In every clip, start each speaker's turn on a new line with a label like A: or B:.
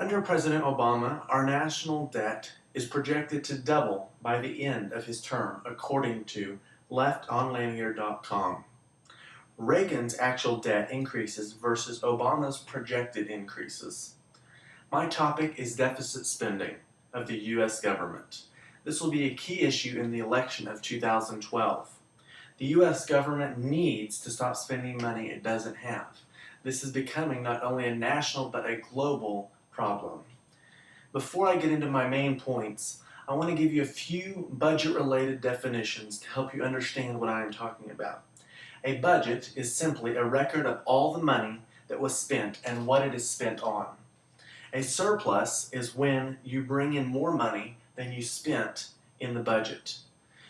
A: Under President Obama, our national debt is projected to double by the end of his term, according to leftonlanier.com. Reagan's actual debt increases versus Obama's projected increases. My topic is deficit spending of the U.S. government. This will be a key issue in the election of 2012. The U.S. government needs to stop spending money it doesn't have. This is becoming not only a national but a global problem. Before I get into my main points, I want to give you a few budget-related definitions to help you understand what I am talking about. A budget is simply a record of all the money that was spent and what it is spent on. A surplus is when you bring in more money than you spent in the budget.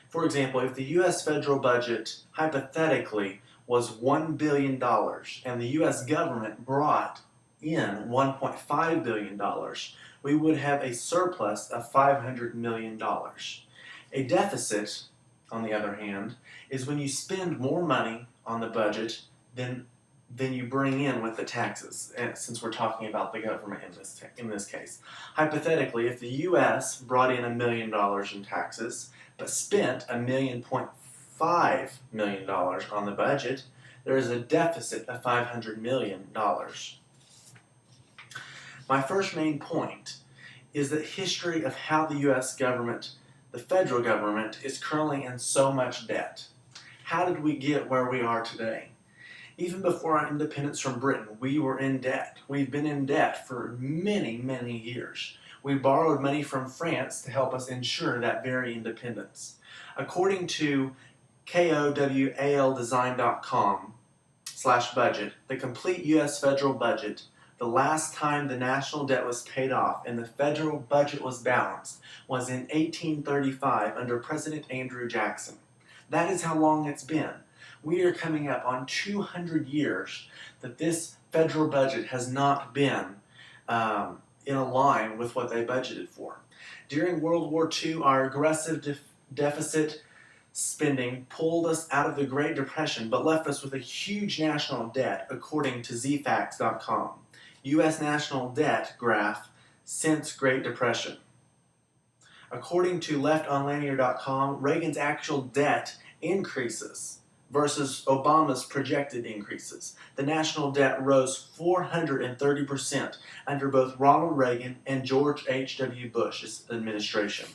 A: For example, if the U.S. federal budget hypothetically was $1 billion and the U.S. government brought in $1.5 billion, we would have a surplus of $500 million. A deficit, on the other hand, is when you spend more money on the budget than you bring in with the taxes, since we're talking about the government in this case. Hypothetically, if the U.S. brought in $1 million in taxes, but spent $1.5 million on the budget, there is a deficit of $500 million. My first main point is the history of how the U.S. government, the federal government, is currently in so much debt. How did we get where we are today? Even before our independence from Britain, we were in debt. We've been in debt for many, many years. We borrowed money from France to help us ensure that very independence. According to kowaldesign.com/budget, the complete U.S. federal budget, the last time the national debt was paid off and the federal budget was balanced, was in 1835 under President Andrew Jackson. That is how long it's been. We are coming up on 200 years that this federal budget has not been in a line with what they budgeted for. During World War II, our aggressive deficit spending pulled us out of the Great Depression but left us with a huge national debt, according to zfacts.com. U.S. national debt graph since Great Depression. According to leftonlanier.com, Reagan's actual debt increases versus Obama's projected increases. The national debt rose 430% under both Ronald Reagan and George H.W. Bush's administration.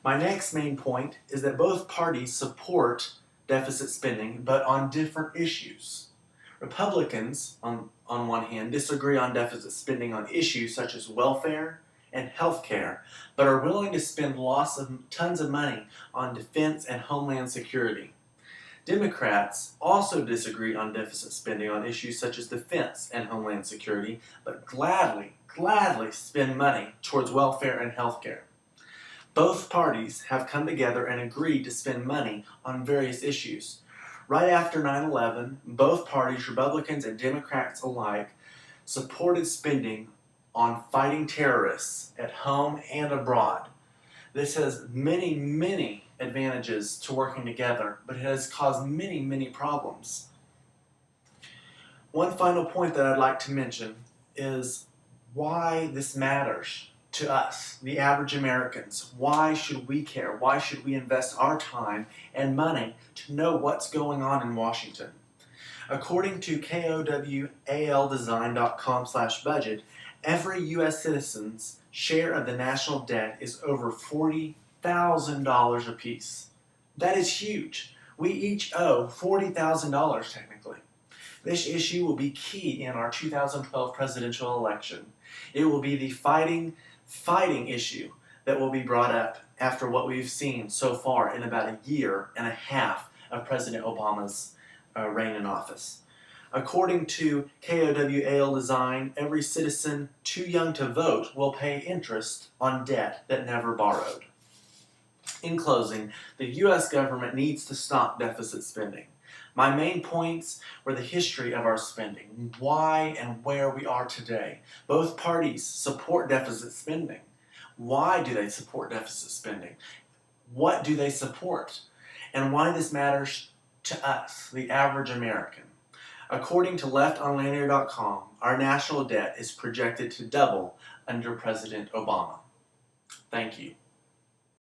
A: My next main point is that both parties support deficit spending, but on different issues. Republicans, on one hand, disagree on deficit spending on issues such as welfare and health care, but are willing to spend tons of money on defense and homeland security. Democrats also disagree on deficit spending on issues such as defense and homeland security, but gladly spend money towards welfare and health care. Both parties have come together and agreed to spend money on various issues. Right after 9/11, both parties, Republicans and Democrats alike, supported spending on fighting terrorists at home and abroad. This has many, many advantages to working together, but it has caused many, many problems. One final point that I'd like to mention is why this matters to us, the average Americans. Why should we care? Why should we invest our time and money to know what's going on in Washington? According to kowaldesign.com/budget, every U.S. citizen's share of the national debt is over $40,000 apiece. That is huge. We each owe $40,000 technically. This issue will be key in our 2012 presidential election. It will be the fighting issue that will be brought up after what we've seen so far in about a year and a half of President Obama's reign in office. According to KOWAL Design, every citizen too young to vote will pay interest on debt that never borrowed. In closing, the U.S. government needs to stop deficit spending. My main points were the history of our spending, why and where we are today. Both parties support deficit spending. Why do they support deficit spending? What do they support? And why this matters to us, the average American. According to leftonlanier.com, our national debt is projected to double under President Obama. Thank you.